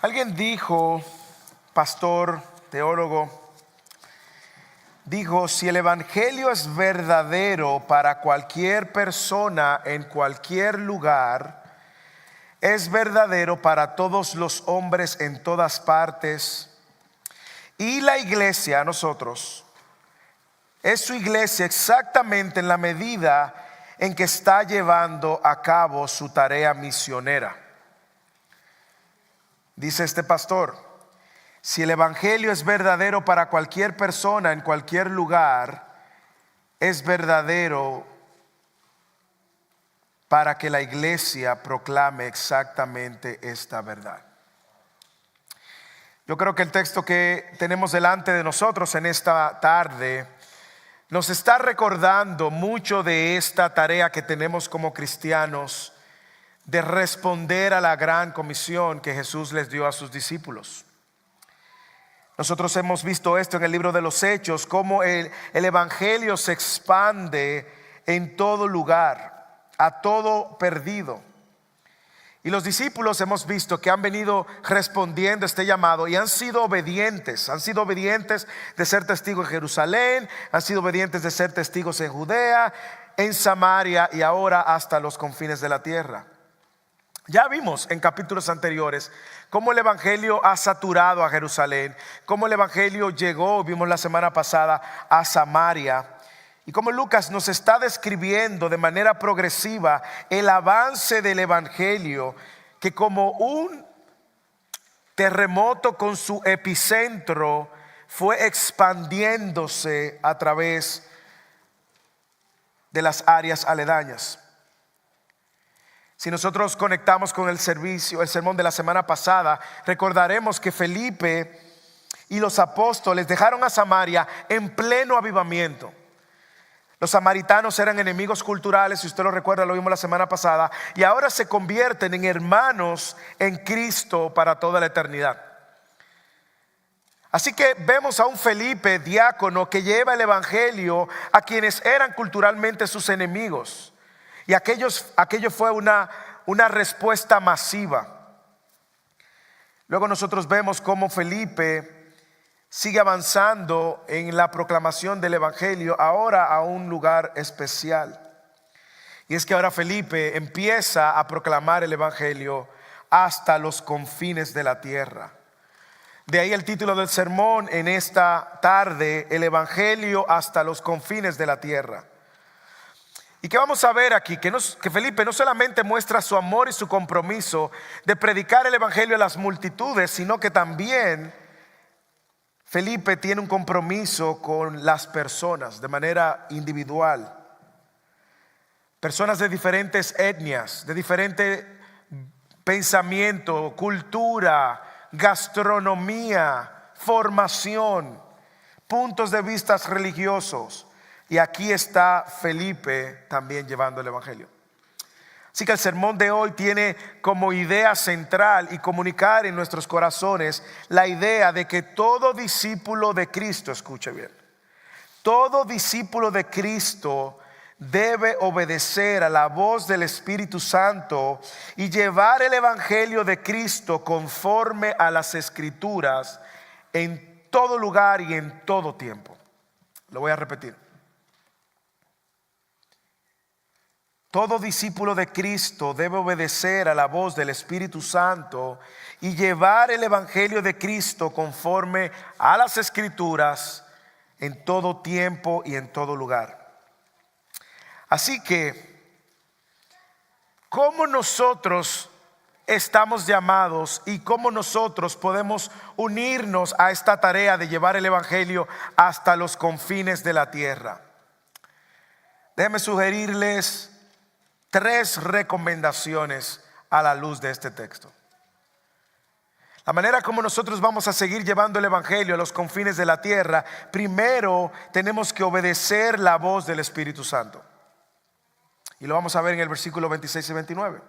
Alguien dijo, pastor, teólogo, dijo: si el evangelio es verdadero para cualquier persona en cualquier lugar, es verdadero para todos los hombres en todas partes. Y la iglesia, nosotros, es su iglesia exactamente en la medida en que está llevando a cabo su tarea misionera. Dice este pastor: si el evangelio es verdadero para cualquier persona en cualquier lugar, es verdadero para que la iglesia proclame exactamente esta verdad. Yo creo que el texto que tenemos delante de nosotros en esta tarde nos está recordando mucho de esta tarea que tenemos como cristianos de responder a la gran comisión que Jesús les dio a sus discípulos. Nosotros hemos visto esto en el libro de los Hechos, cómo el evangelio se expande en todo lugar, a todo perdido. Y los discípulos hemos visto que han venido respondiendo a este llamado y han sido obedientes de ser testigos en Jerusalén, han sido obedientes de ser testigos en Judea, en Samaria y ahora hasta los confines de la tierra. Ya vimos en capítulos anteriores cómo el evangelio ha saturado a Jerusalén, cómo el evangelio llegó, vimos la semana pasada, a Samaria, y cómo Lucas nos está describiendo de manera progresiva el avance del evangelio, que como un terremoto con su epicentro fue expandiéndose a través de las áreas aledañas. Si nosotros conectamos con el sermón de la semana pasada, recordaremos que Felipe y los apóstoles dejaron a Samaria en pleno avivamiento. Los samaritanos eran enemigos culturales, si usted lo recuerda, lo vimos la semana pasada, y ahora se convierten en hermanos en Cristo para toda la eternidad. Así que vemos a un Felipe, diácono, que lleva el evangelio a quienes eran culturalmente sus enemigos. Y aquello fue una respuesta masiva. Luego nosotros vemos cómo Felipe sigue avanzando en la proclamación del evangelio, ahora a un lugar especial. Y es que ahora Felipe empieza a proclamar el evangelio hasta los confines de la tierra. De ahí el título del sermón en esta tarde: el evangelio hasta los confines de la tierra. Y que vamos a ver aquí que Felipe no solamente muestra su amor y su compromiso de predicar el evangelio a las multitudes, sino que también Felipe tiene un compromiso con las personas de manera individual. Personas de diferentes etnias, de diferente pensamiento, cultura, gastronomía, formación, puntos de vista religiosos. Y aquí está Felipe también llevando el evangelio. Así que el sermón de hoy tiene como idea central y comunicar en nuestros corazones la idea de que todo discípulo de Cristo, escuche bien, todo discípulo de Cristo debe obedecer a la voz del Espíritu Santo y llevar el evangelio de Cristo conforme a las Escrituras en todo lugar y en todo tiempo. Lo voy a repetir. Todo discípulo de Cristo debe obedecer a la voz del Espíritu Santo y llevar el evangelio de Cristo conforme a las Escrituras en todo tiempo y en todo lugar. Así que, ¿cómo nosotros estamos llamados y cómo nosotros podemos unirnos a esta tarea de llevar el evangelio hasta los confines de la tierra? Déjenme sugerirles 3 recomendaciones a la luz de este texto. La manera como nosotros vamos a seguir llevando el evangelio a los confines de la tierra: primero tenemos que obedecer la voz del Espíritu Santo. Y lo vamos a ver en el versículo 26 y 29.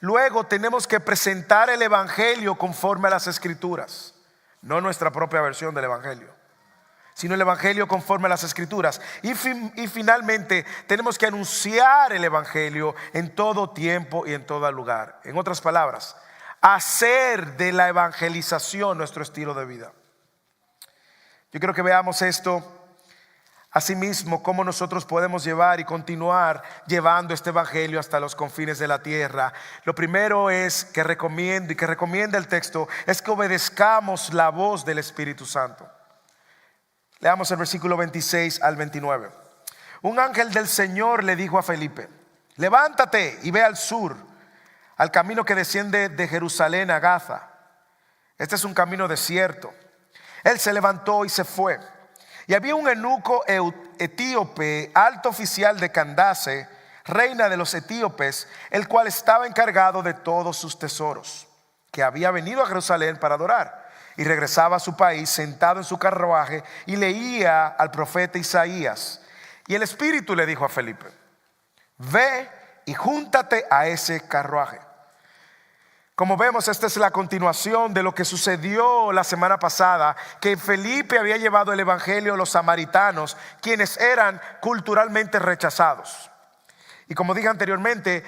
Luego tenemos que presentar el evangelio conforme a las Escrituras, no nuestra propia versión del evangelio, sino el evangelio conforme a las Escrituras. Y finalmente tenemos que anunciar el evangelio en todo tiempo y en todo lugar. En otras palabras, hacer de la evangelización nuestro estilo de vida. Yo quiero que veamos esto. Asimismo, cómo nosotros podemos llevar y continuar llevando este evangelio hasta los confines de la tierra. Lo primero es que recomiendo y que recomienda el texto es que obedezcamos la voz del Espíritu Santo. Leamos el versículo 26 al 29. Un ángel del Señor le dijo a Felipe: levántate y ve al sur, al camino que desciende de Jerusalén a Gaza. Este es un camino desierto. Él se levantó y se fue. Y había un eunuco etíope, alto oficial de Candace, reina de los etíopes, el cual estaba encargado de todos sus tesoros, que había venido a Jerusalén para adorar, y regresaba a su país sentado en su carruaje y leía al profeta Isaías. Y el Espíritu le dijo a Felipe: ve y júntate a ese carruaje. Como vemos, esta es la continuación de lo que sucedió la semana pasada, que Felipe había llevado el evangelio a los samaritanos, quienes eran culturalmente rechazados. Y como dije anteriormente,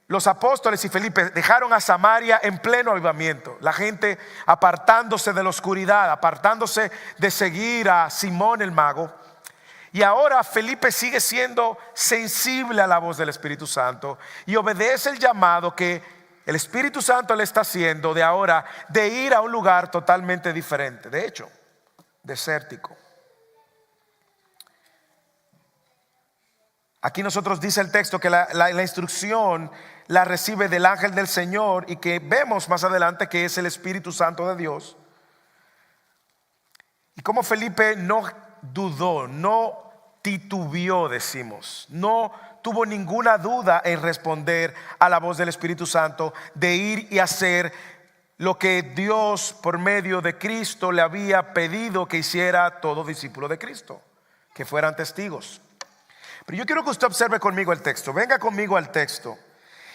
los apóstoles y Felipe dejaron a Samaria en pleno avivamiento, la gente apartándose de la oscuridad, apartándose de seguir a Simón el mago. Y ahora Felipe sigue siendo sensible a la voz del Espíritu Santo y obedece el llamado que el Espíritu Santo le está haciendo de ahora de ir a un lugar totalmente diferente, de hecho, desértico. Aquí nosotros dice el texto que la instrucción la recibe del ángel del Señor, y que vemos más adelante que es el Espíritu Santo de Dios. Y como Felipe no dudó, no titubeó, decimos, no tuvo ninguna duda en responder a la voz del Espíritu Santo de ir y hacer lo que Dios por medio de Cristo le había pedido que hiciera a todo discípulo de Cristo, que fueran testigos. Pero yo quiero que usted observe conmigo el texto, venga conmigo al texto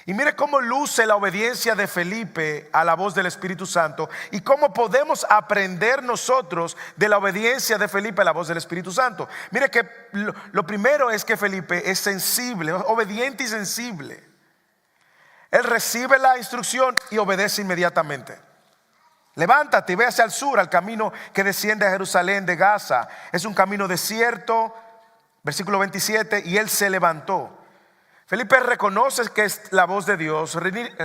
y mire cómo luce la obediencia de Felipe a la voz del Espíritu Santo y cómo podemos aprender nosotros de la obediencia de Felipe a la voz del Espíritu Santo. Mire que lo primero es que Felipe es sensible, obediente y sensible. Él recibe la instrucción y obedece inmediatamente. Levántate y ve hacia el sur, al camino que desciende a Jerusalén de Gaza. Es un camino desierto, versículo 27, y él se levantó. Felipe reconoce que es la voz de Dios.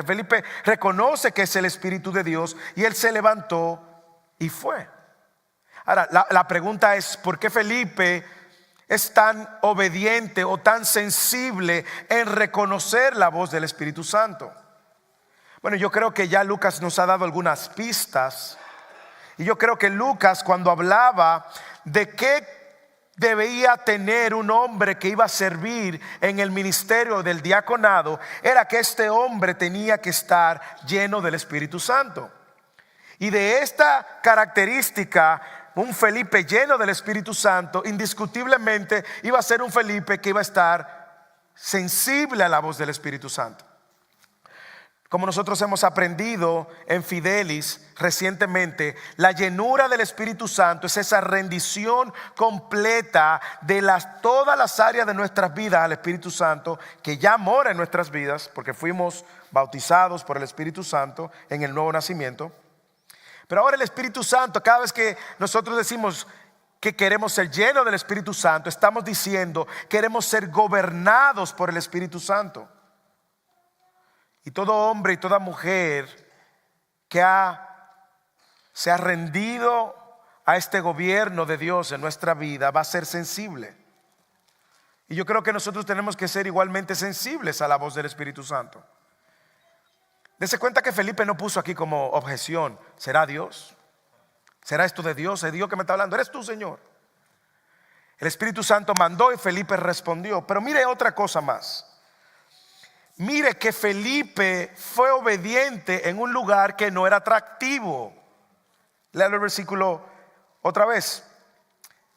Felipe reconoce que es el Espíritu de Dios, y él se levantó y fue. Ahora, la pregunta es: ¿por qué Felipe es tan obediente o tan sensible en reconocer la voz del Espíritu Santo? Bueno, yo creo que ya Lucas nos ha dado algunas pistas. Y yo creo que Lucas, cuando hablaba de qué debía tener un hombre que iba a servir en el ministerio del diaconado, era que este hombre tenía que estar lleno del Espíritu Santo. Y de esta característica, un Felipe lleno del Espíritu Santo indiscutiblemente iba a ser un Felipe que iba a estar sensible a la voz del Espíritu Santo. Como nosotros hemos aprendido en Fidelis recientemente, la llenura del Espíritu Santo es esa rendición completa de todas las áreas de nuestras vidas al Espíritu Santo, que ya mora en nuestras vidas porque fuimos bautizados por el Espíritu Santo en el nuevo nacimiento. Pero ahora el Espíritu Santo, cada vez que nosotros decimos que queremos ser llenos del Espíritu Santo, estamos diciendo queremos ser gobernados por el Espíritu Santo. Y todo hombre y toda mujer que se ha rendido a este gobierno de Dios en nuestra vida va a ser sensible. Y yo creo que nosotros tenemos que ser igualmente sensibles a la voz del Espíritu Santo. Dese cuenta que Felipe no puso aquí como objeción: ¿será Dios? ¿Será esto de Dios? ¿Es Dios que me está hablando? ¿Eres tú, Señor? El Espíritu Santo mandó y Felipe respondió. Pero mire otra cosa más. Mire que Felipe fue obediente en un lugar que no era atractivo. Lea el versículo otra vez.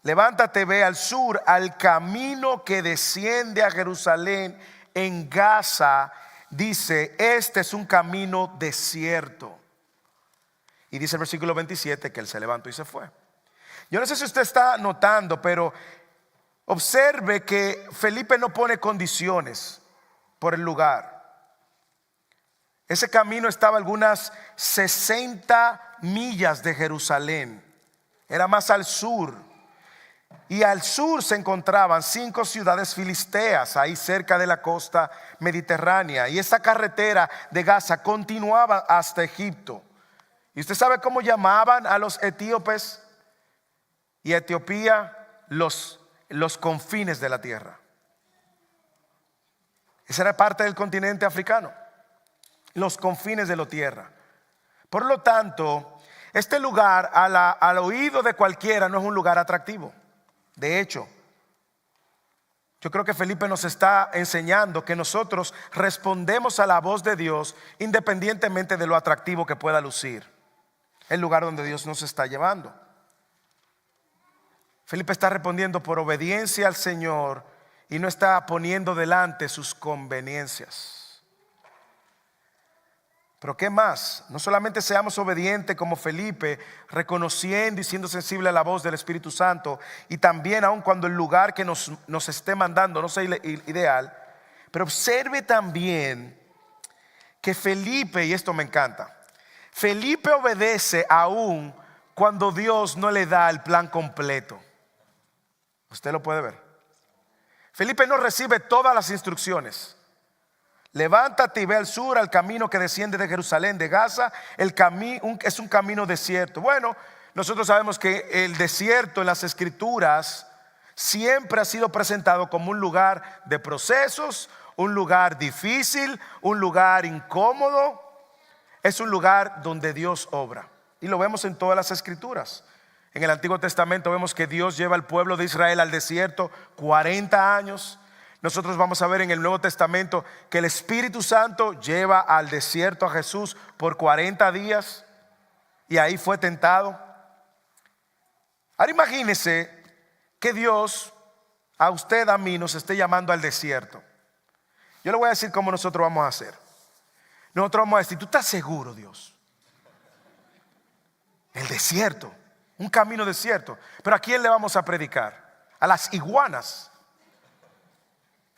Levántate, ve al sur, al camino que desciende a Jerusalén en Gaza. Dice, este es un camino desierto. Y dice el versículo 27 que él se levantó y se fue. Yo no sé si usted está notando, pero observe que Felipe no pone condiciones por el lugar. Ese camino estaba a algunas 60 millas de Jerusalén. Era más al sur. Y al sur se encontraban 5 ciudades filisteas, ahí cerca de la costa mediterránea. Y esa carretera de Gaza continuaba hasta Egipto. ¿Y usted sabe cómo llamaban a los etíopes y Etiopía? Los confines de la tierra. Esa era parte del continente africano. Los confines de la tierra. Por lo tanto, este lugar al oído de cualquiera no es un lugar atractivo. De hecho, yo creo que Felipe nos está enseñando que nosotros respondemos a la voz de Dios independientemente de lo atractivo que pueda lucir el lugar donde Dios nos está llevando. Felipe está respondiendo por obediencia al Señor y no está poniendo delante sus conveniencias. Pero ¿qué más? No solamente seamos obedientes como Felipe, reconociendo y siendo sensible a la voz del Espíritu Santo, y también aun cuando el lugar que nos esté mandando no sea ideal, pero observe también que Felipe, y esto me encanta, Felipe obedece aun cuando Dios no le da el plan completo. Usted lo puede ver. Felipe no recibe todas las instrucciones. Levántate y ve al sur, al camino que desciende de Jerusalén, de Gaza. Es un camino desierto. Bueno, nosotros sabemos que el desierto en las escrituras siempre ha sido presentado como un lugar de procesos, un lugar difícil, un lugar incómodo. Es un lugar donde Dios obra. Y lo vemos en todas las escrituras. En el Antiguo Testamento vemos que Dios lleva al pueblo de Israel al desierto 40 años. Nosotros vamos a ver en el Nuevo Testamento que el Espíritu Santo lleva al desierto a Jesús por 40 días y ahí fue tentado. Ahora imagínese que Dios a usted, a mí, nos esté llamando al desierto. Yo le voy a decir cómo nosotros vamos a hacer. Nosotros vamos a decir: ¿tú estás seguro, Dios? El desierto, un camino desierto. Pero ¿a quién le vamos a predicar? A las iguanas.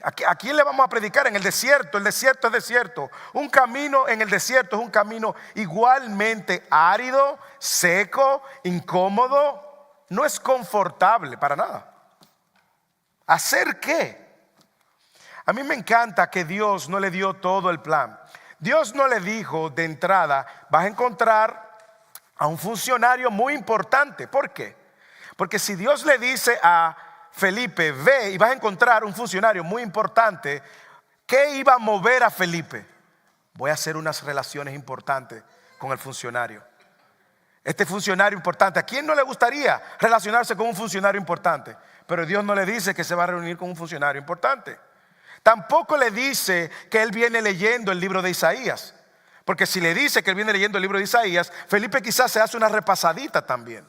¿A quién le vamos a predicar? En el desierto. El desierto es desierto. Un camino en el desierto es un camino igualmente árido, seco, incómodo. No es confortable para nada. ¿Hacer qué? A mí me encanta que Dios no le dio todo el plan. Dios no le dijo de entrada: vas a encontrar a un funcionario muy importante. ¿Por qué? Porque si Dios le dice a Felipe: ve y vas a encontrar un funcionario muy importante, ¿qué iba a mover a Felipe? Voy a hacer unas relaciones importantes con el funcionario. Este funcionario importante, ¿a quién no le gustaría relacionarse con un funcionario importante? Pero Dios no le dice que se va a reunir con un funcionario importante. Tampoco le dice que él viene leyendo el libro de Isaías, porque si le dice que él viene leyendo el libro de Isaías, Felipe quizás se hace una repasadita también.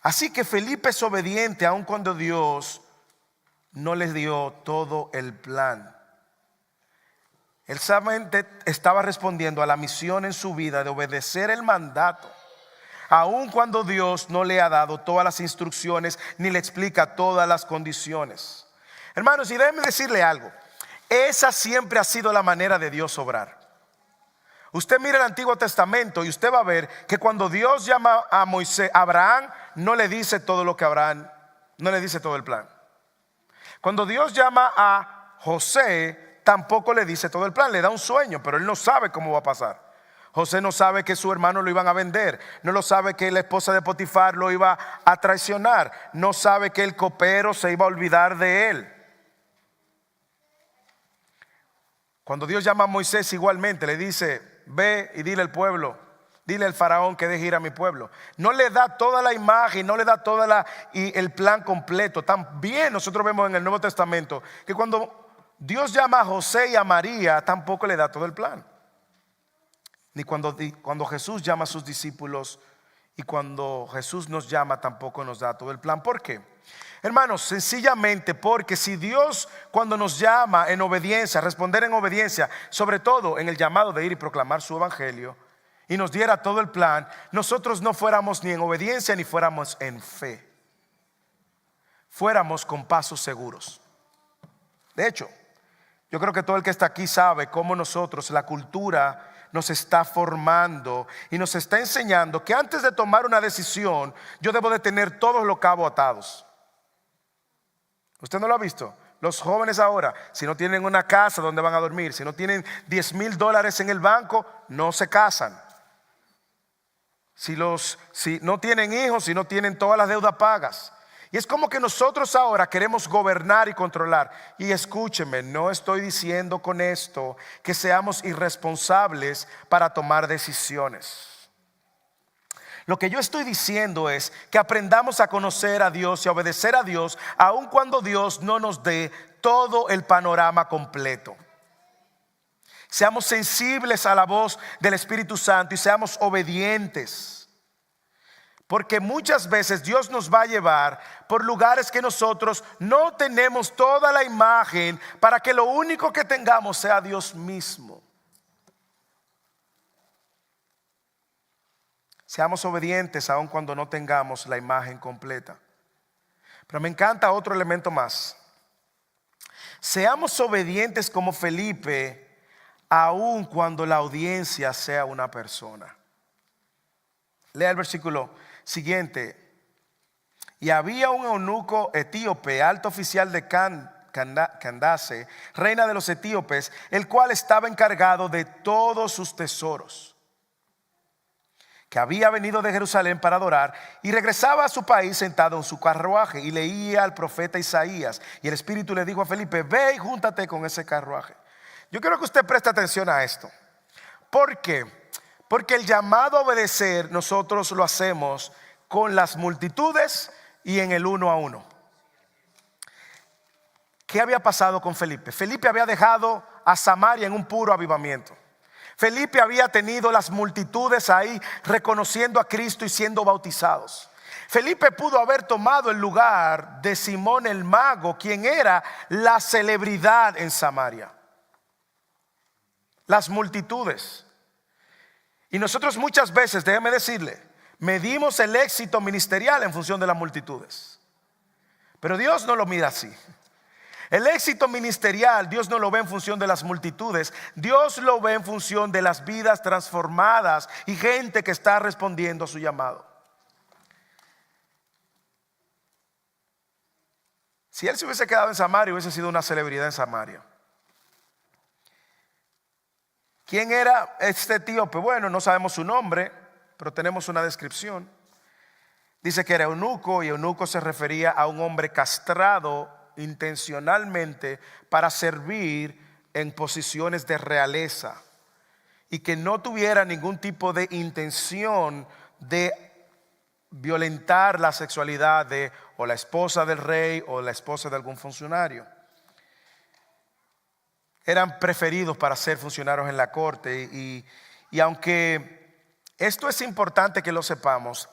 Así que Felipe es obediente aun cuando Dios no les dio todo el plan. Él solamente estaba respondiendo a la misión en su vida de obedecer el mandato, aun cuando Dios no le ha dado todas las instrucciones ni le explica todas las condiciones. Hermanos, y déjenme decirle algo: esa siempre ha sido la manera de Dios obrar. Usted mira el Antiguo Testamento y usted va a ver que cuando Dios llama a Moisés, a Abraham no le dice todo lo que Abraham, no le dice todo el plan. Cuando Dios llama a José, tampoco le dice todo el plan, le da un sueño, pero él no sabe cómo va a pasar. José no sabe que su hermano lo iban a vender, no lo sabe que la esposa de Potifar lo iba a traicionar, no sabe que el copero se iba a olvidar de él. Cuando Dios llama a Moisés, igualmente le dice: ve y dile al pueblo, dile al faraón que deje ir a mi pueblo. No le da toda la imagen, no le da toda el plan completo. También nosotros vemos en el Nuevo Testamento que cuando Dios llama a José y a María, tampoco le da todo el plan. Ni cuando Jesús llama a sus discípulos y cuando Jesús nos llama, tampoco nos da todo el plan. ¿Por qué? Hermanos, sencillamente porque si Dios, cuando nos llama en obediencia, responder en obediencia, sobre todo en el llamado de ir y proclamar su evangelio, y nos diera todo el plan, nosotros no fuéramos ni en obediencia ni fuéramos en fe, fuéramos con pasos seguros. De hecho, Yo creo que todo el que está aquí sabe cómo nosotros, la cultura nos está formando y nos está enseñando que antes de tomar una decisión, yo debo de tener todos los cabos atados. ¿Usted no lo ha visto? Los jóvenes ahora, si no tienen una casa donde van a dormir, si no tienen $10,000 en el banco, no se casan. Si no tienen hijos, si no tienen todas las deudas pagas. Y es como que nosotros ahora queremos gobernar y controlar. Y escúcheme, no estoy diciendo con esto que seamos irresponsables para tomar decisiones. Lo que yo estoy diciendo es que aprendamos a conocer a Dios y a obedecer a Dios, aun cuando Dios no nos dé todo el panorama completo. Seamos sensibles a la voz del Espíritu Santo y seamos obedientes. Porque muchas veces Dios nos va a llevar por lugares que nosotros no tenemos toda la imagen, para que lo único que tengamos sea Dios mismo. Seamos obedientes aun cuando no tengamos la imagen completa. Pero me encanta otro elemento más. Seamos obedientes como Felipe, aun cuando la audiencia sea una persona. Lea el versículo siguiente. Y había un eunuco etíope, alto oficial de Candace, reina de los etíopes, el cual estaba encargado de todos sus tesoros, que había venido de Jerusalén para adorar, y regresaba a su país sentado en su carruaje, y leía al profeta Isaías. Y el Espíritu le dijo a Felipe: ve y júntate con ese carruaje. Yo quiero que usted preste atención a esto. ¿Por qué? Porque el llamado a obedecer nosotros lo hacemos con las multitudes y en el uno a uno. ¿Qué había pasado con Felipe? Felipe había dejado a Samaria en un puro avivamiento. Felipe había tenido las multitudes ahí reconociendo a Cristo y siendo bautizados. Felipe pudo haber tomado el lugar de Simón el mago, quien era la celebridad en Samaria. Las multitudes. Y nosotros muchas veces, déjeme decirle, medimos el éxito ministerial en función de las multitudes. Pero Dios no lo mira así. El éxito ministerial Dios no lo ve en función de las multitudes. Dios lo ve en función de las vidas transformadas y gente que está respondiendo a su llamado. Si él se hubiese quedado en Samaria, hubiese sido una celebridad en Samaria. ¿Quién era este etíope? Bueno, no sabemos su nombre, pero tenemos una descripción. Dice que era eunuco, y eunuco se refería a un hombre castrado intencionalmente para servir en posiciones de realeza, y que no tuviera ningún tipo de intención de violentar la sexualidad de o la esposa del rey o la esposa de algún funcionario. Eran preferidos para ser funcionarios en la corte, y aunque esto es importante que lo sepamos,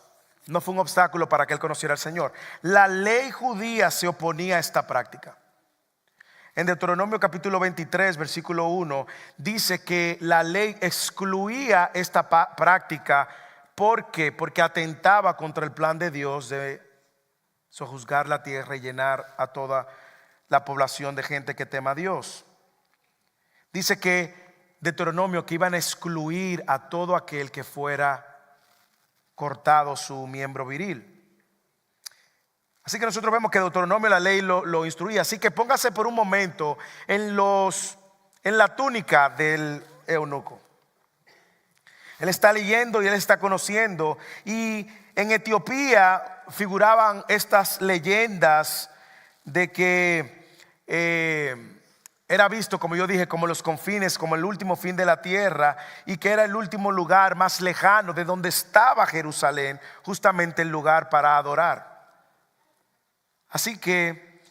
no fue un obstáculo para que él conociera al Señor. La ley judía se oponía a esta práctica. En Deuteronomio capítulo 23 versículo 1 dice que la ley excluía esta práctica. ¿Por qué? Porque atentaba contra el plan de Dios de sojuzgar la tierra y llenar a toda la población de gente que tema a Dios. Dice que Deuteronomio que iban a excluir a todo aquel que fuera cortado su miembro viril. Así que nosotros vemos que Deuteronomio, la ley lo instruía. Así que póngase por un momento en la túnica del eunuco. Él está leyendo y él está conociendo. Y en Etiopía figuraban estas leyendas de que era visto, como yo dije, como los confines, como el último fin de la tierra, y que era el último lugar más lejano de donde estaba Jerusalén, justamente el lugar para adorar. Así que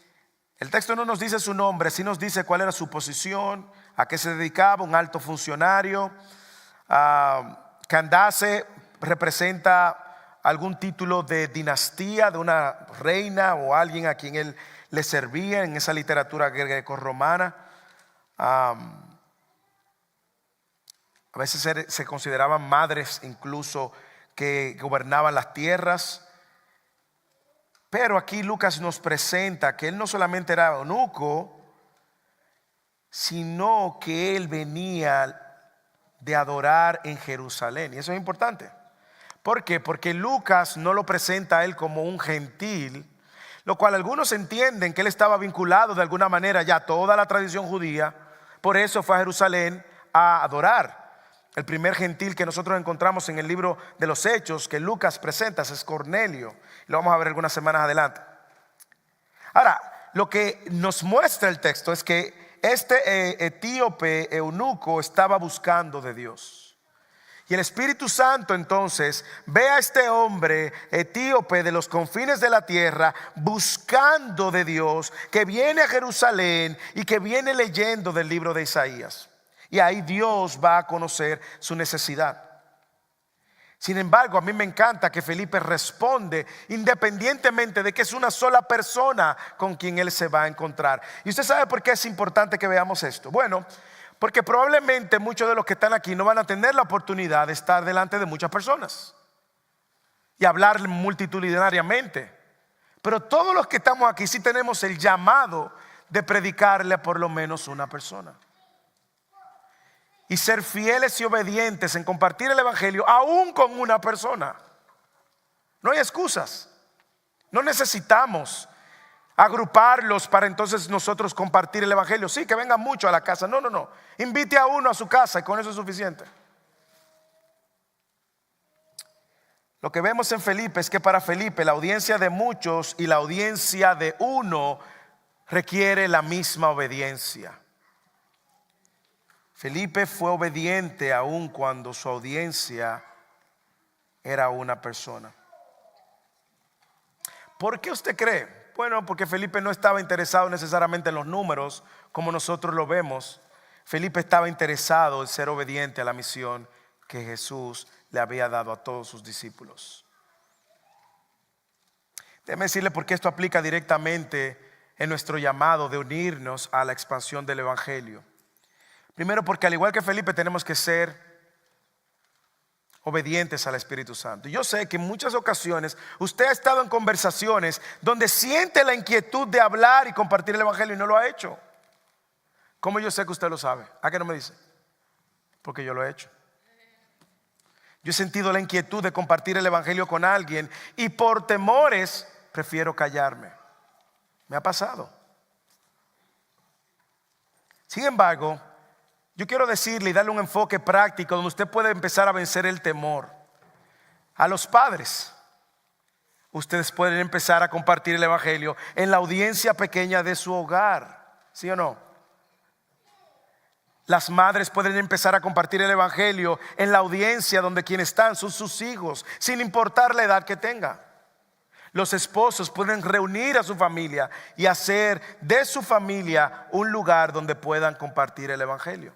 el texto no nos dice su nombre, sí nos dice cuál era su posición, a qué se dedicaba, un alto funcionario. Candace representa algún título de dinastía, de una reina o alguien a quien él le servía en esa literatura grecorromana. A veces se consideraban madres incluso que gobernaban las tierras. Pero aquí Lucas nos presenta que él no solamente era eunuco, sino que él venía de adorar en Jerusalén. Y eso es importante. ¿Por qué? Porque Lucas no lo presenta a él como un gentil, lo cual algunos entienden que él estaba vinculado de alguna manera ya a toda la tradición judía. Por eso fue a Jerusalén a adorar. El primer gentil que nosotros encontramos en el libro de los Hechos que Lucas presenta es Cornelio. Lo vamos a ver algunas semanas adelante. Ahora, lo que nos muestra el texto es que este etíope eunuco estaba buscando de Dios. Y el Espíritu Santo entonces ve a este hombre etíope de los confines de la tierra buscando de Dios, que viene a Jerusalén y que viene leyendo del libro de Isaías. Y ahí Dios va a conocer su necesidad. Sin embargo, a mí me encanta que Felipe responde independientemente de que es una sola persona con quien él se va a encontrar. ¿Y usted sabe por qué es importante que veamos esto? Bueno, porque probablemente muchos de los que están aquí no van a tener la oportunidad de estar delante de muchas personas y hablar multitudinariamente. Pero todos los que estamos aquí sí tenemos el llamado de predicarle a por lo menos una persona. Y ser fieles y obedientes en compartir el evangelio aún con una persona. No hay excusas. No necesitamos agruparlos para entonces nosotros compartir el evangelio. Sí, que vengan mucho a la casa. No. Invite a uno a su casa y con eso es suficiente. Lo que vemos en Felipe es que para Felipe la audiencia de muchos y la audiencia de uno requiere la misma obediencia. Felipe fue obediente aun cuando su audiencia era una persona. ¿Por qué usted cree? Bueno, porque Felipe no estaba interesado necesariamente en los números como nosotros lo vemos. Felipe estaba interesado en ser obediente a la misión que Jesús le había dado a todos sus discípulos. Déjeme decirle por qué esto aplica directamente en nuestro llamado de unirnos a la expansión del evangelio. Primero, porque al igual que Felipe tenemos que ser obedientes al Espíritu Santo. Yo sé que en muchas ocasiones usted ha estado en conversaciones donde siente la inquietud de hablar y compartir el evangelio y no lo ha hecho. ¿Cómo yo sé que usted lo sabe? ¿A qué no me dice? Porque yo lo he hecho. Yo he sentido la inquietud de compartir el evangelio con alguien y por temores prefiero callarme. Me ha pasado. Sin embargo, yo quiero decirle y darle un enfoque práctico donde usted puede empezar a vencer el temor. A los padres, ustedes pueden empezar a compartir el evangelio en la audiencia pequeña de su hogar, ¿sí o no? Las madres pueden empezar a compartir el evangelio en la audiencia donde quienes están son sus hijos, sin importar la edad que tengan. Los esposos pueden reunir a su familia y hacer de su familia un lugar donde puedan compartir el evangelio.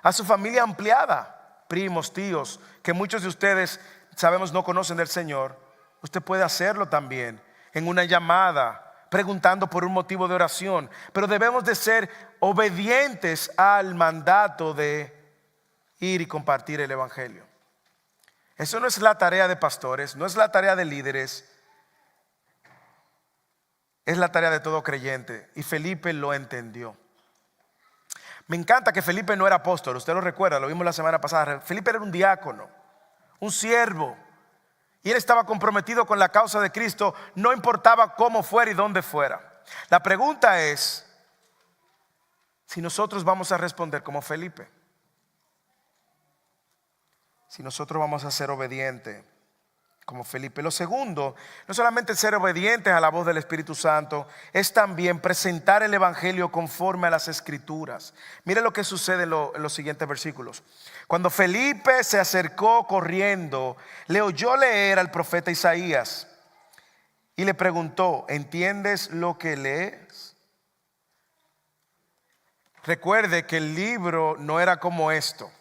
A su familia ampliada, primos, tíos, que muchos de ustedes sabemos no conocen del Señor, usted puede hacerlo también en una llamada, preguntando por un motivo de oración. Pero debemos de ser obedientes al mandato de ir y compartir el evangelio. Eso no es la tarea de pastores, no es la tarea de líderes, es la tarea de todo creyente. Y Felipe lo entendió. Me encanta que Felipe no era apóstol, usted lo recuerda, lo vimos la semana pasada. Felipe era un diácono, un siervo. Y él estaba comprometido con la causa de Cristo, no importaba cómo fuera y dónde fuera. La pregunta es si nosotros vamos a responder como Felipe. Si nosotros vamos a ser obedientes como Felipe. Lo segundo, no solamente ser obedientes a la voz del Espíritu Santo, es también presentar el evangelio conforme a las Escrituras. Mire lo que sucede en los siguientes versículos. Cuando Felipe se acercó corriendo, le oyó leer al profeta Isaías y le preguntó: ¿entiendes lo que lees? Recuerde que el libro no era como esto,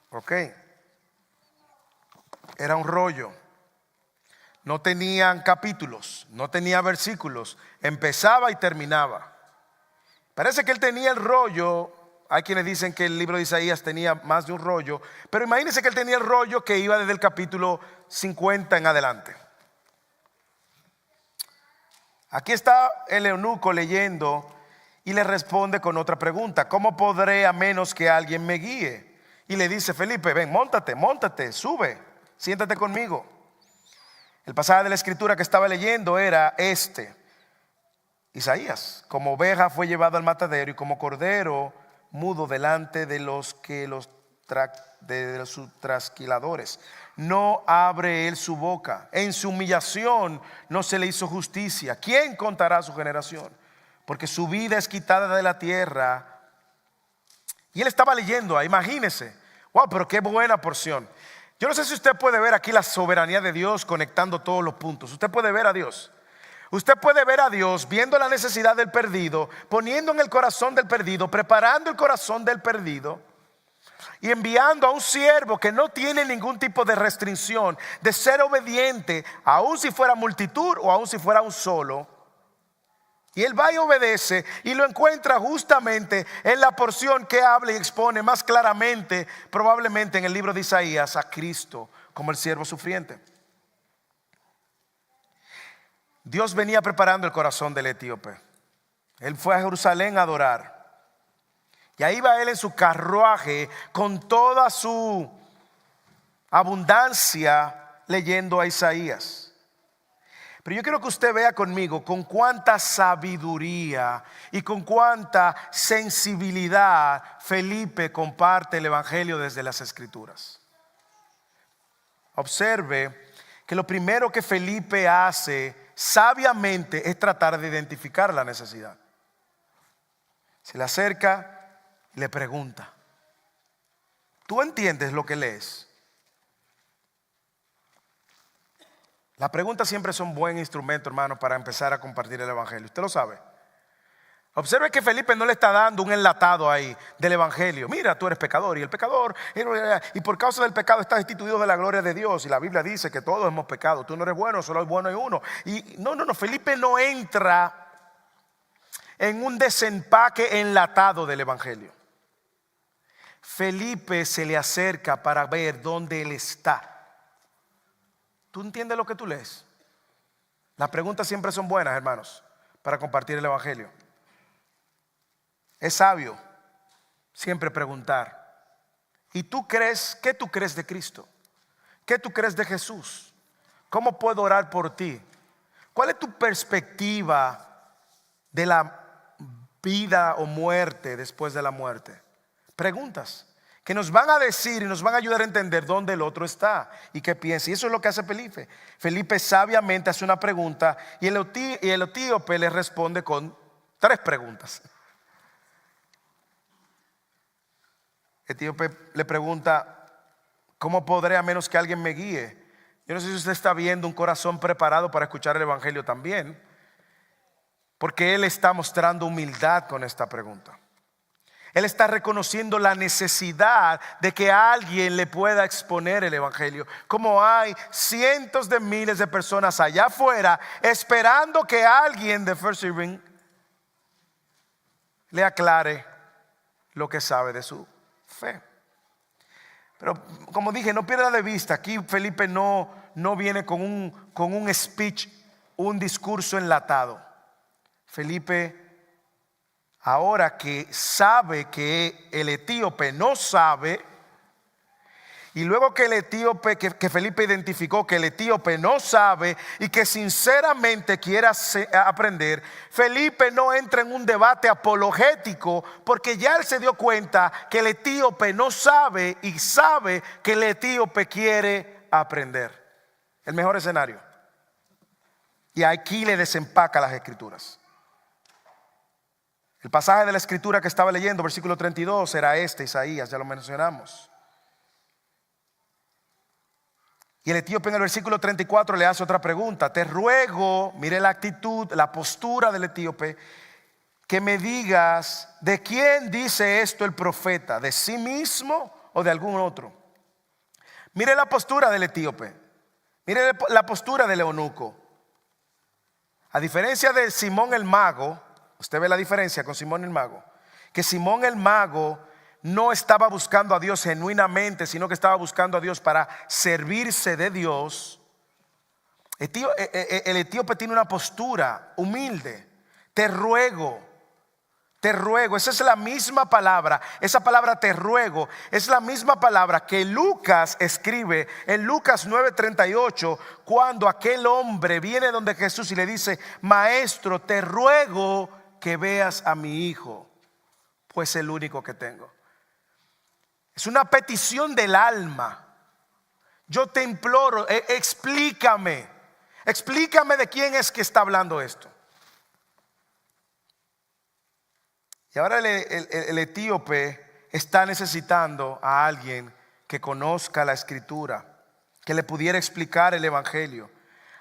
¿ok? Era un rollo. No tenían capítulos, no tenía versículos, empezaba y terminaba. Parece que él tenía el rollo. Hay quienes dicen que el libro de Isaías tenía más de un rollo, pero imagínense que él tenía el rollo que iba desde el capítulo 50 en adelante. Aquí está el eunuco leyendo Y le responde con otra pregunta: ¿cómo podré a menos que alguien me guíe? Y le dice: Felipe, ven, móntate, sube, siéntate conmigo. El pasaje de la escritura que estaba leyendo era Isaías: como oveja fue llevado al matadero, y como cordero mudo delante de los sus trasquiladores, no abre él su boca. En su humillación no se le hizo justicia. ¿Quién contará su generación? Porque su vida es quitada de la tierra. Y él estaba leyendo, imagínese, wow, pero qué buena porción. Yo no sé si usted puede ver aquí la soberanía de Dios conectando todos los puntos. Usted puede ver a Dios. Usted puede ver a Dios viendo la necesidad del perdido, poniendo en el corazón del perdido, preparando el corazón del perdido y enviando a un siervo que no tiene ningún tipo de restricción de ser obediente, aun si fuera multitud o aun si fuera un solo. Y él va y obedece, y lo encuentra justamente en la porción que habla y expone más claramente, probablemente en el libro de Isaías, a Cristo como el siervo sufriente. Dios venía preparando el corazón del etíope. Él fue a Jerusalén a adorar, y ahí va él en su carruaje con toda su abundancia leyendo a Isaías. Pero yo quiero que usted vea conmigo con cuánta sabiduría y con cuánta sensibilidad Felipe comparte el evangelio desde las escrituras. Observe que lo primero que Felipe hace sabiamente es tratar de identificar la necesidad. Se le acerca y le pregunta: ¿tú entiendes lo que lees? Las preguntas siempre son buen instrumento, hermano, para empezar a compartir el evangelio. Usted lo sabe. Observe que Felipe no le está dando un enlatado ahí del evangelio. Mira, tú eres pecador, y el pecador, y por causa del pecado estás destituido de la gloria de Dios. Y la Biblia dice que todos hemos pecado. Tú no eres bueno, solo es bueno y uno. Y no, Felipe no entra en un desempaque enlatado del evangelio. Felipe se le acerca para ver dónde él está. ¿Tú entiendes lo que tú lees? Las preguntas siempre son buenas, hermanos, para compartir el evangelio. Es sabio siempre preguntar: ¿y tú crees? ¿Qué tú crees de Cristo? ¿Qué tú crees de Jesús? ¿Cómo puedo orar por ti? ¿Cuál es tu perspectiva de la vida o muerte después de la muerte? Preguntas que nos van a decir y nos van a ayudar a entender dónde el otro está y qué piensa. Y eso es lo que hace Felipe. Felipe sabiamente hace una pregunta, y el etíope le responde con 3 preguntas. El etíope le pregunta: ¿cómo podré a menos que alguien me guíe? Yo no sé si usted está viendo un corazón preparado para escuchar el evangelio también, porque él está mostrando humildad con esta pregunta. Él está reconociendo la necesidad de que alguien le pueda exponer el evangelio. Como hay cientos de miles de personas allá afuera esperando que alguien de First Irving le aclare lo que sabe de su fe. Pero como dije, no pierda de vista, aquí Felipe no viene con un speech, un discurso enlatado. Felipe, ahora que sabe que el etíope no sabe, y luego que el etíope, que Felipe identificó que el etíope no sabe y que sinceramente quiere aprender, Felipe no entra en un debate apologético, porque ya él se dio cuenta que el etíope no sabe y sabe que el etíope quiere aprender. El mejor escenario. Y aquí le desempaca las escrituras. El pasaje de la escritura que estaba leyendo, versículo 32, era Isaías, ya lo mencionamos. Y el etíope en el versículo 34 le hace otra pregunta: te ruego, mire la actitud, la postura del etíope, que me digas de quién dice esto el profeta, de sí mismo o de algún otro. Mire la postura del etíope, mire la postura del eunuco. A diferencia de Simón el mago, usted ve la diferencia con Simón el mago, que Simón el mago no estaba buscando a Dios genuinamente, sino que estaba buscando a Dios para servirse de Dios. El etíope tiene una postura humilde. Te ruego te ruego, esa es la misma palabra, esa palabra te ruego, es la misma palabra que Lucas escribe en Lucas 9:38, cuando aquel hombre viene donde Jesús y le dice: Maestro, te ruego que veas a mi hijo, pues el único que tengo. Es una petición del alma. Yo te imploro, explícame de quién es que está hablando esto. Y ahora el etíope está necesitando a alguien que conozca la escritura, que le pudiera explicar el evangelio.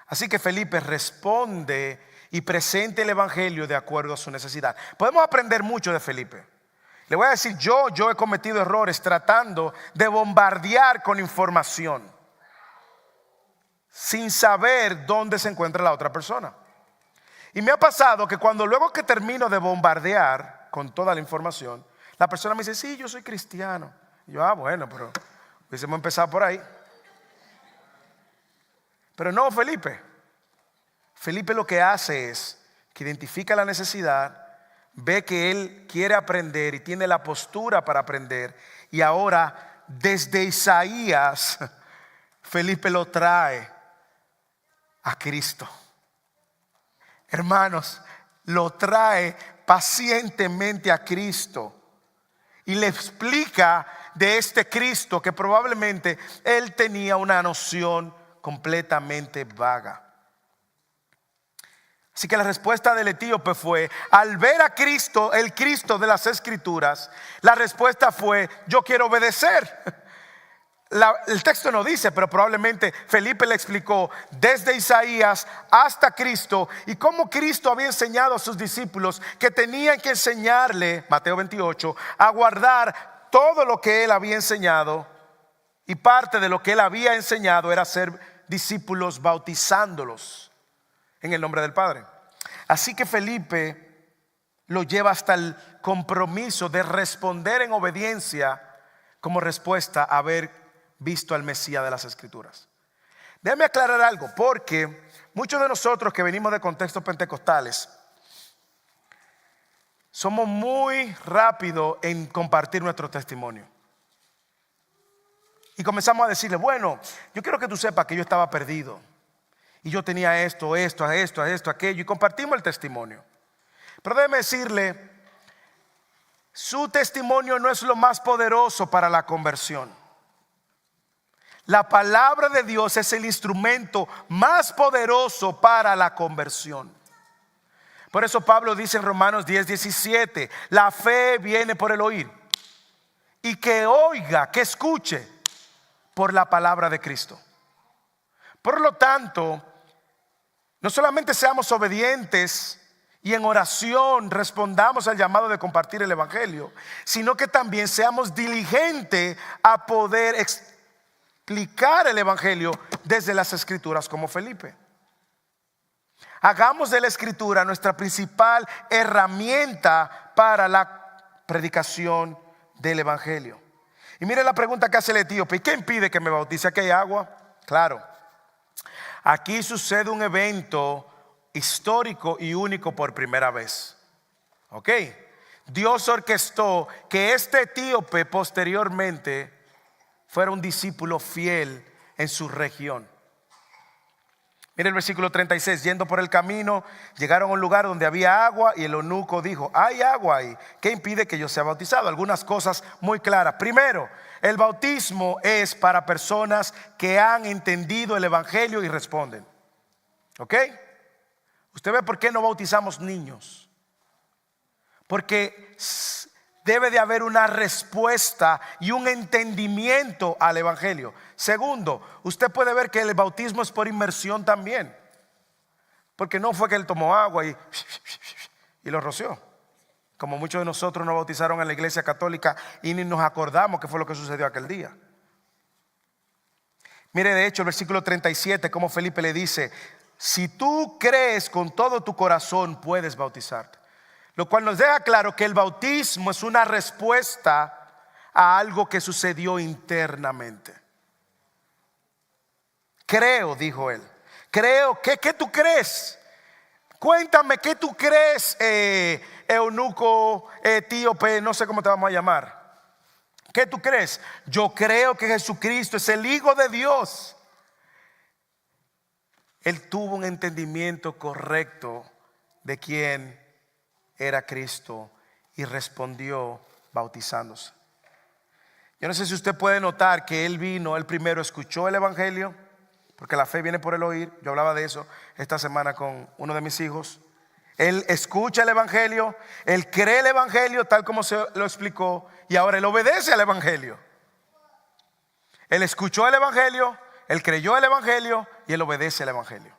Así que Felipe responde y presenta el evangelio de acuerdo a su necesidad. Podemos aprender mucho de Felipe. Le voy a decir, yo he cometido errores tratando de bombardear con información sin saber dónde se encuentra la otra persona. Y me ha pasado que cuando luego que termino de bombardear con toda la información, la persona me dice: sí, yo soy cristiano. Y yo, bueno, pero hubiésemos empezado por ahí. Pero no, Felipe lo que hace es que identifica la necesidad, ve que él quiere aprender y tiene la postura para aprender. Y ahora desde Isaías, Felipe lo trae a Cristo. Hermanos, lo trae pacientemente a Cristo y le explica de este Cristo que probablemente él tenía una noción completamente vaga. Así que la respuesta del etíope fue, al ver a Cristo, el Cristo de las Escrituras, la respuesta fue: yo quiero obedecer. El texto no dice, pero probablemente Felipe le explicó desde Isaías hasta Cristo y cómo Cristo había enseñado a sus discípulos que tenían que enseñarle, Mateo 28, a guardar todo lo que él había enseñado. Y parte de lo que él había enseñado era ser discípulos bautizándolos en el nombre del Padre. Así que Felipe lo lleva hasta el compromiso de responder en obediencia como respuesta a haber visto al Mesías de las Escrituras. Déjame aclarar algo, porque muchos de nosotros que venimos de contextos pentecostales somos muy rápidos en compartir nuestro testimonio. Y comenzamos a decirle: bueno, yo quiero que tú sepas que yo estaba perdido y yo tenía esto, aquello, y compartimos el testimonio. Pero déjeme decirle, su testimonio no es lo más poderoso para la conversión. La palabra de Dios es el instrumento más poderoso para la conversión. Por eso Pablo dice en Romanos 10:17, la fe viene por el oír, y que oiga, que escuche por la palabra de Cristo. Por lo tanto, no solamente seamos obedientes y en oración respondamos al llamado de compartir el evangelio, sino que también seamos diligentes a poder explicar el evangelio desde las Escrituras, como Felipe. Hagamos de la Escritura nuestra principal herramienta para la predicación del evangelio. Y mire la pregunta que hace el etíope: ¿y qué impide que me bautice? ¿Aquí hay agua? Claro, aquí sucede un evento histórico y único por primera vez. Ok, Dios orquestó que este etíope posteriormente fuera un discípulo fiel en su región. Mire el versículo 36. Yendo por el camino, llegaron a un lugar donde había agua, y el eunuco dijo: hay agua ahí, ¿qué impide que yo sea bautizado? Algunas cosas muy claras. Primero, el bautismo es para personas que han entendido el evangelio y responden. ¿Ok? Usted ve por qué no bautizamos niños. Porque debe de haber una respuesta y un entendimiento al evangelio. Segundo, usted puede ver que el bautismo es por inmersión también, porque no fue que él tomó agua y lo roció, como muchos de nosotros nos bautizaron en la iglesia católica y ni nos acordamos qué fue lo que sucedió aquel día. Mire de hecho el versículo 37, como Felipe le dice: si tú crees con todo tu corazón, puedes bautizarte. Lo cual nos deja claro que el bautismo es una respuesta a algo que sucedió internamente. Creo, dijo él. Creo, ¿qué tú crees? Cuéntame, ¿qué tú crees, eunuco, etíope, no sé cómo te vamos a llamar? ¿Qué tú crees? Yo creo que Jesucristo es el Hijo de Dios. Él tuvo un entendimiento correcto de quién era Cristo y respondió bautizándose. Yo no sé si usted puede notar que él vino, él primero escuchó el evangelio, porque la fe viene por el oír. Yo hablaba de eso esta semana con uno de mis hijos. Él escucha el evangelio, él cree el evangelio tal como se lo explicó, y ahora él obedece al evangelio. Él escuchó el evangelio, él creyó el evangelio y él obedece al evangelio.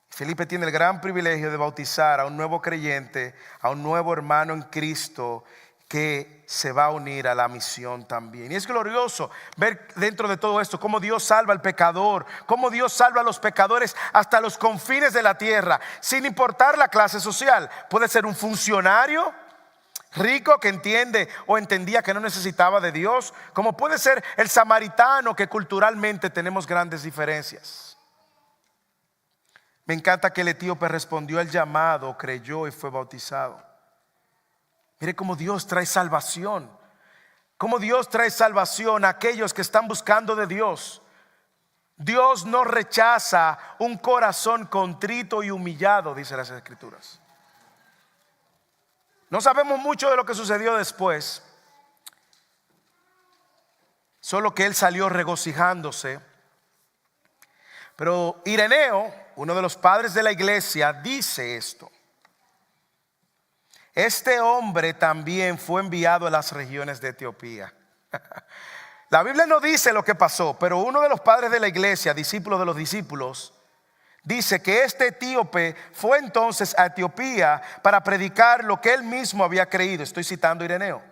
Felipe tiene el gran privilegio de bautizar a un nuevo creyente, a un nuevo hermano en Cristo que se va a unir a la misión también. Y es glorioso ver dentro de todo esto cómo Dios salva al pecador, cómo Dios salva a los pecadores hasta los confines de la tierra, sin importar la clase social. Puede ser un funcionario rico que entiende o entendía que no necesitaba de Dios, como puede ser el samaritano, que culturalmente tenemos grandes diferencias. Me encanta que el etíope respondió al llamado, creyó y fue bautizado. Mire cómo Dios trae salvación. Cómo Dios trae salvación a aquellos que están buscando de Dios. Dios no rechaza un corazón contrito y humillado, dice las Escrituras. No sabemos mucho de lo que sucedió después, solo que él salió regocijándose. Pero Ireneo, uno de los padres de la iglesia, dice esto: este hombre también fue enviado a las regiones de Etiopía. La Biblia no dice lo que pasó, pero uno de los padres de la iglesia, discípulo de los discípulos, dice que este etíope fue entonces a Etiopía para predicar lo que él mismo había creído. Estoy citando a Ireneo,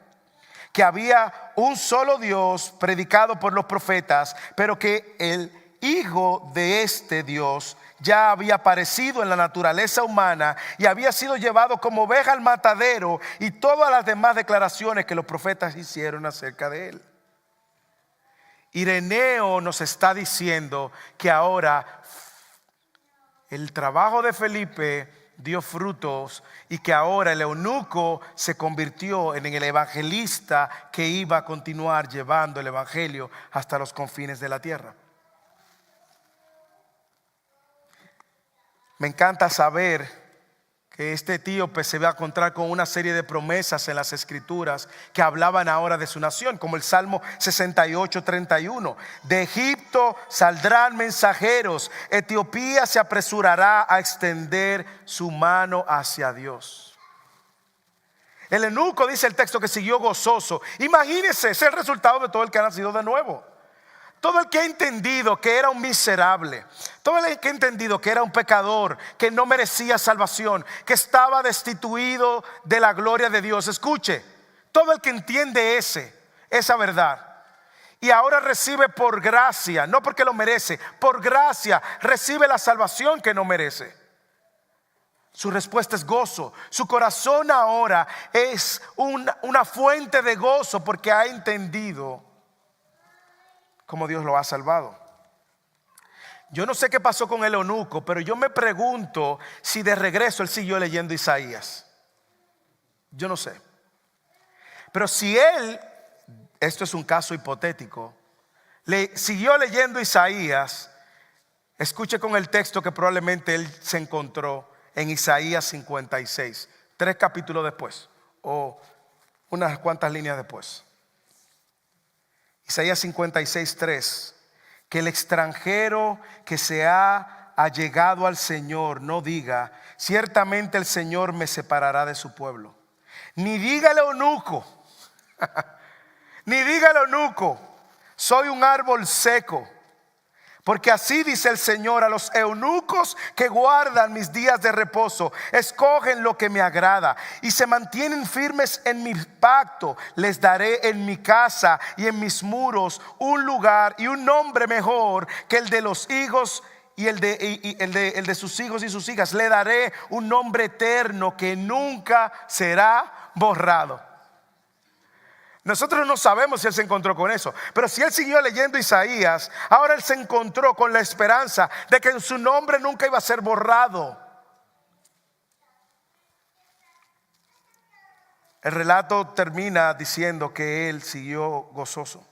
que había un solo Dios predicado por los profetas, pero que el Hijo de este Dios ya había aparecido en la naturaleza humana y había sido llevado como oveja al matadero, y todas las demás declaraciones que los profetas hicieron acerca de él. Ireneo nos está diciendo que ahora el trabajo de Felipe dio frutos y que ahora el eunuco se convirtió en el evangelista que iba a continuar llevando el evangelio hasta los confines de la tierra. Me encanta saber que este etíope se va a encontrar con una serie de promesas en las Escrituras que hablaban ahora de su nación, como el Salmo 68:31. De Egipto saldrán mensajeros, Etiopía se apresurará a extender su mano hacia Dios. El eunuco, dice el texto, que siguió gozoso. Imagínense, ese es el resultado de todo el que ha nacido de nuevo. Todo el que ha entendido que era un miserable, todo el que ha entendido que era un pecador, que no merecía salvación, que estaba destituido de la gloria de Dios. Escuche, todo el que entiende esa verdad y ahora recibe por gracia, no porque lo merece, por gracia recibe la salvación que no merece. Su respuesta es gozo. Su corazón ahora es una fuente de gozo porque ha entendido cómo Dios lo ha salvado. Yo no sé qué pasó con el eunuco, pero yo me pregunto si de regreso él siguió leyendo Isaías. Yo no sé. Pero si él, esto es un caso hipotético, siguió leyendo Isaías, escuche con el texto que probablemente él se encontró en Isaías 56, 3 capítulos después, o unas cuantas líneas después. Isaías 56:3, que el extranjero que se ha allegado al Señor no diga: ciertamente el Señor me separará de su pueblo. Ni diga el eunuco, ni diga el eunuco: soy un árbol seco. Porque así dice el Señor a los eunucos que guardan mis días de reposo, escogen lo que me agrada y se mantienen firmes en mi pacto. Les daré en mi casa y en mis muros un lugar y un nombre mejor que el de los hijos y el de sus hijos y sus hijas. Le daré un nombre eterno que nunca será borrado. Nosotros no sabemos si él se encontró con eso, pero si él siguió leyendo Isaías, ahora él se encontró con la esperanza de que su nombre nunca iba a ser borrado. El relato termina diciendo que él siguió gozoso.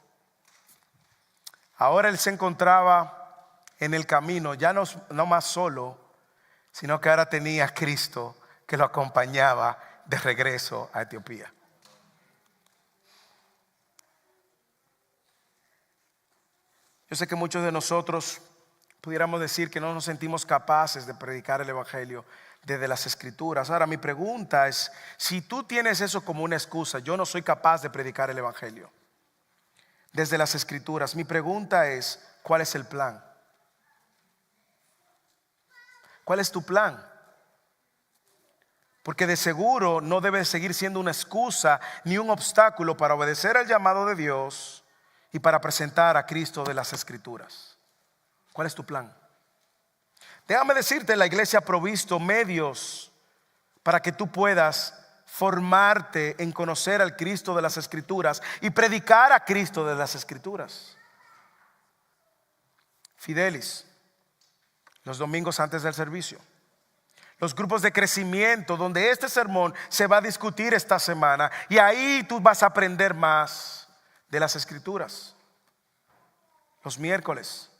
Ahora él se encontraba en el camino, ya no más solo, sino que ahora tenía a Cristo que lo acompañaba de regreso a Etiopía. Yo sé que muchos de nosotros pudiéramos decir que no nos sentimos capaces de predicar el evangelio desde las escrituras. Ahora mi pregunta es, si tú tienes eso como una excusa, yo no soy capaz de predicar el evangelio desde las escrituras, mi pregunta es, ¿cuál es el plan? ¿Cuál es tu plan? Porque de seguro no debe seguir siendo una excusa ni un obstáculo para obedecer al llamado de Dios y para presentar a Cristo de las escrituras. ¿Cuál es tu plan? Déjame decirte, la iglesia ha provisto medios para que tú puedas formarte en conocer al Cristo de las escrituras y predicar a Cristo de las escrituras. Fidelis, los domingos antes del servicio. Los grupos de crecimiento donde este sermón se va a discutir esta semana y ahí tú vas a aprender más de las escrituras. Los miércoles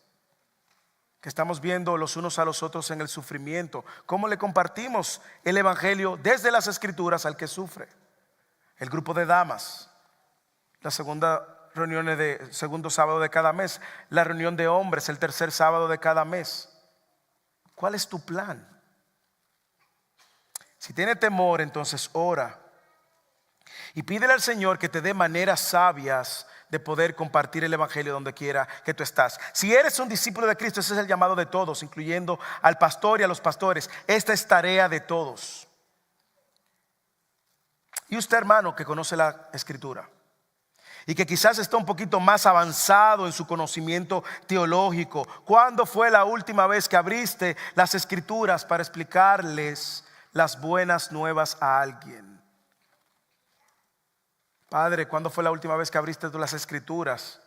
que estamos viendo los unos a los otros en el sufrimiento, cómo le compartimos el evangelio desde las escrituras al que sufre. El grupo de damas, la segunda reunión de segundo sábado de cada mes, la reunión de hombres el tercer sábado de cada mes. ¿Cuál es tu plan? Si tiene temor, entonces ora y pídele al Señor que te dé maneras sabias de poder compartir el evangelio donde quiera que tú estás. Si eres un discípulo de Cristo, ese es el llamado de todos, incluyendo al pastor y a los pastores. Esta es tarea de todos. Y usted, hermano, que conoce la escritura y que quizás está un poquito más avanzado en su conocimiento teológico, ¿cuándo fue la última vez que abriste las escrituras para explicarles las buenas nuevas a alguien? Padre, ¿cuándo fue la última vez que abriste tú las escrituras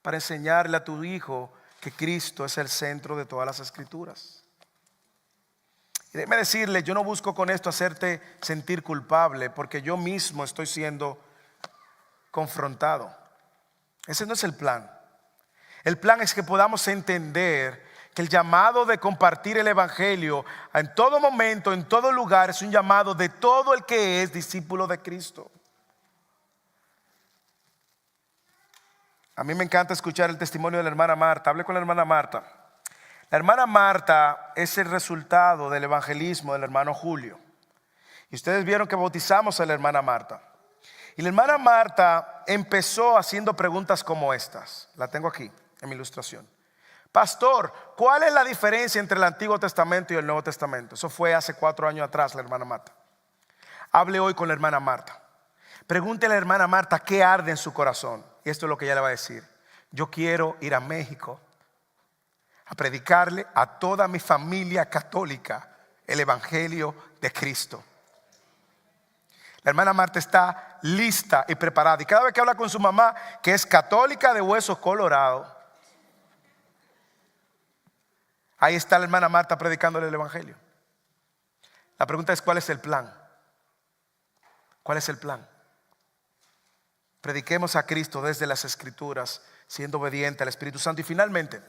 para enseñarle a tu hijo que Cristo es el centro de todas las escrituras? Y déjeme decirle, yo no busco con esto hacerte sentir culpable, porque yo mismo estoy siendo confrontado. Ese no es el plan. El plan es que podamos entender que el llamado de compartir el evangelio en todo momento, en todo lugar, es un llamado de todo el que es discípulo de Cristo. A mí me encanta escuchar el testimonio de la hermana Marta. Hablé con la hermana Marta. La hermana Marta es el resultado del evangelismo del hermano Julio. Y ustedes vieron que bautizamos a la hermana Marta. Y la hermana Marta empezó haciendo preguntas como estas. La tengo aquí en mi ilustración. Pastor, ¿cuál es la diferencia entre el Antiguo Testamento y el Nuevo Testamento? Eso fue hace 4 años atrás, la hermana Marta. Hable hoy con la hermana Marta. Pregúntele a la hermana Marta qué arde en su corazón. Y esto es lo que ella le va a decir. Yo quiero ir a México a predicarle a toda mi familia católica el evangelio de Cristo. La hermana Marta está lista y preparada. Y cada vez que habla con su mamá, que es católica de hueso colorado, ahí está la hermana Marta predicándole el evangelio. La pregunta es, ¿cuál es el plan? ¿Cuál es el plan? Prediquemos a Cristo desde las escrituras, siendo obediente al Espíritu Santo. Y finalmente,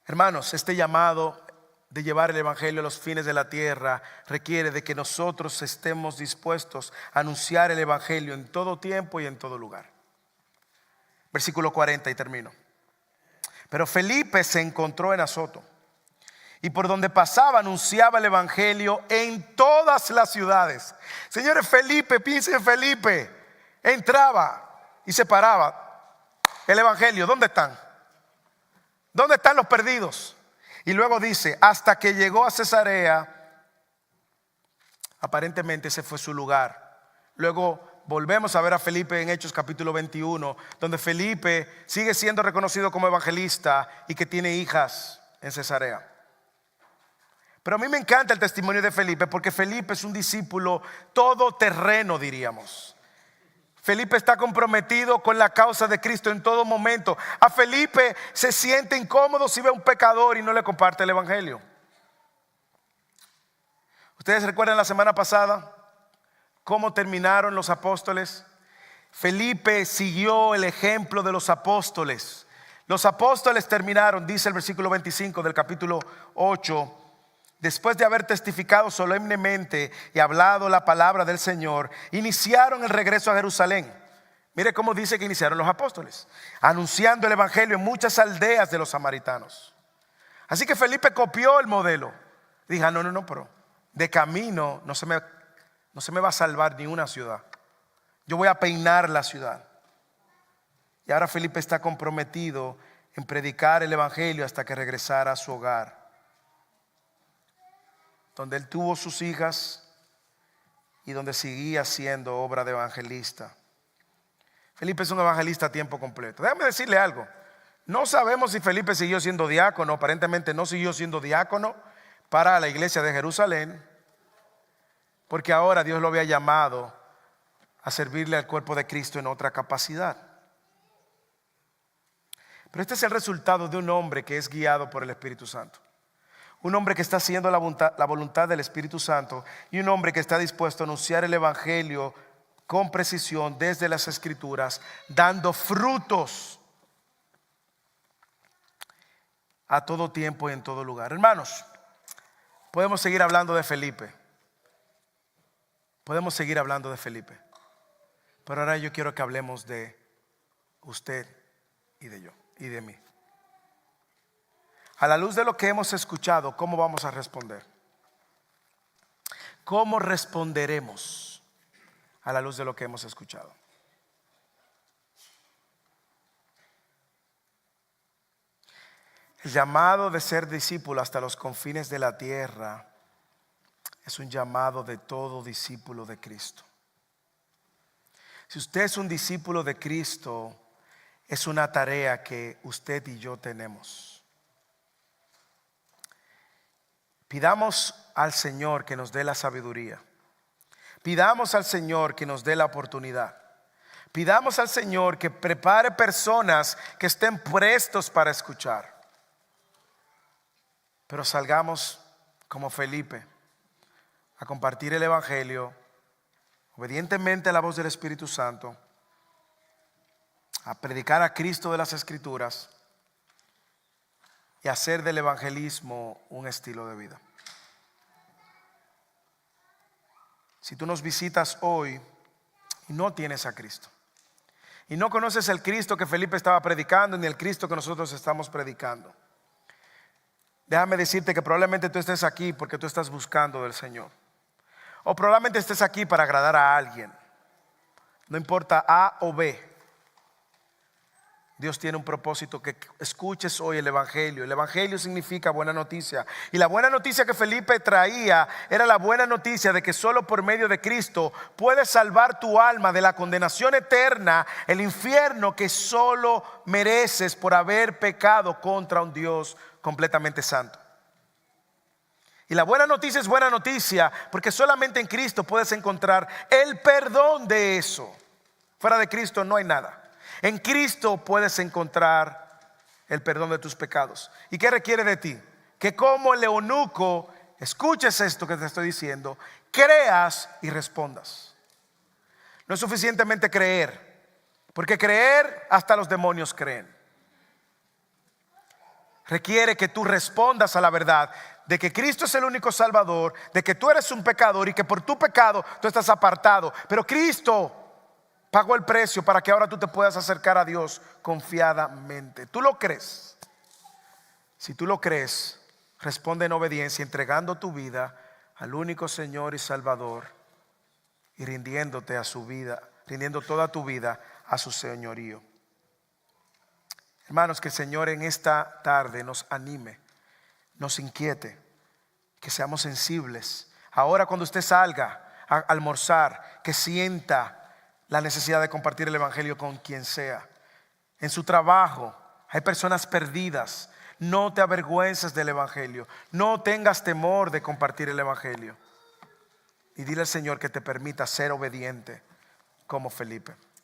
hermanos, este llamado de llevar el evangelio a los fines de la tierra requiere de que nosotros estemos dispuestos a anunciar el evangelio en todo tiempo y en todo lugar. Versículo 40 y termino. Pero Felipe se encontró en Azoto y por donde pasaba anunciaba el evangelio en todas las ciudades. Señores, Felipe, piensen en Felipe, entraba y se paraba. El evangelio, ¿dónde están? ¿Dónde están los perdidos? Y luego dice, hasta que llegó a Cesarea. Aparentemente ese fue su lugar. Luego volvemos a ver a Felipe en Hechos capítulo 21, donde Felipe sigue siendo reconocido como evangelista y que tiene hijas en Cesarea. Pero a mí me encanta el testimonio de Felipe, porque Felipe es un discípulo todoterreno, diríamos. Felipe está comprometido con la causa de Cristo en todo momento. A Felipe se siente incómodo si ve a un pecador y no le comparte el evangelio. ¿Ustedes recuerdan la semana pasada cómo terminaron los apóstoles? Felipe siguió el ejemplo de los apóstoles. Los apóstoles terminaron, dice el versículo 25 del capítulo 8, después de haber testificado solemnemente y hablado la palabra del Señor, iniciaron el regreso a Jerusalén. Mire cómo dice que iniciaron los apóstoles, anunciando el evangelio en muchas aldeas de los samaritanos. Así que Felipe copió el modelo. Dijo, no, pero de camino no se me va a salvar ni una ciudad. Yo voy a peinar la ciudad. Y ahora Felipe está comprometido en predicar el evangelio hasta que regresara a su hogar, donde él tuvo sus hijas y donde seguía siendo obra de evangelista. Felipe es un evangelista a tiempo completo. Déjame decirle algo. No sabemos si Felipe siguió siendo diácono. Aparentemente no siguió siendo diácono para la iglesia de Jerusalén, porque ahora Dios lo había llamado a servirle al cuerpo de Cristo en otra capacidad. Pero este es el resultado de un hombre que es guiado por el Espíritu Santo. Un hombre que está haciendo la voluntad del Espíritu Santo, y un hombre que está dispuesto a anunciar el evangelio con precisión desde las Escrituras, dando frutos a todo tiempo y en todo lugar. Hermanos, podemos seguir hablando de Felipe. Podemos seguir hablando de Felipe. Pero ahora yo quiero que hablemos de usted y de yo y de mí. A la luz de lo que hemos escuchado, ¿cómo vamos a responder? ¿Cómo responderemos a la luz de lo que hemos escuchado? El llamado de ser discípulo hasta los confines de la tierra es un llamado de todo discípulo de Cristo. Si usted es un discípulo de Cristo, es una tarea que usted y yo tenemos. Pidamos al Señor que nos dé la sabiduría. Pidamos al Señor que nos dé la oportunidad. Pidamos al Señor que prepare personas que estén prestos para escuchar. Pero salgamos como Felipe a compartir el evangelio obedientemente a la voz del Espíritu Santo, a predicar a Cristo de las Escrituras y hacer del evangelismo un estilo de vida. Si tú nos visitas hoy y no tienes a Cristo, y no conoces el Cristo que Felipe estaba predicando ni el Cristo que nosotros estamos predicando, déjame decirte que probablemente tú estés aquí porque tú estás buscando del Señor, o probablemente estés aquí para agradar a alguien. No importa A o B, Dios tiene un propósito, que escuches hoy el evangelio. El evangelio significa buena noticia, y la buena noticia que Felipe traía era la buena noticia de que solo por medio de Cristo puedes salvar tu alma de la condenación eterna, el infierno que solo mereces por haber pecado contra un Dios completamente santo. Y la buena noticia es buena noticia porque solamente en Cristo puedes encontrar el perdón de eso. Fuera de Cristo no hay nada. En Cristo puedes encontrar el perdón de tus pecados. ¿Y qué requiere de ti? Que como el eunuco escuches esto que te estoy diciendo, creas y respondas. No es suficientemente creer, porque creer hasta los demonios creen. Requiere que tú respondas a la verdad de que Cristo es el único Salvador, de que tú eres un pecador y que por tu pecado tú estás apartado. Pero Cristo pagó el precio para que ahora tú te puedas acercar a Dios confiadamente. ¿Tú lo crees? Si tú lo crees, responde en obediencia, entregando tu vida al único Señor y Salvador y rindiéndote a su vida, rindiendo toda tu vida a su señorío. Hermanos, que el Señor en esta tarde nos anime, nos inquiete, que seamos sensibles. Ahora cuando usted salga a almorzar, que sienta la necesidad de compartir el evangelio con quien sea. En su trabajo hay personas perdidas. No te avergüences del evangelio. No tengas temor de compartir el evangelio. Y dile al Señor que te permita ser obediente como Felipe.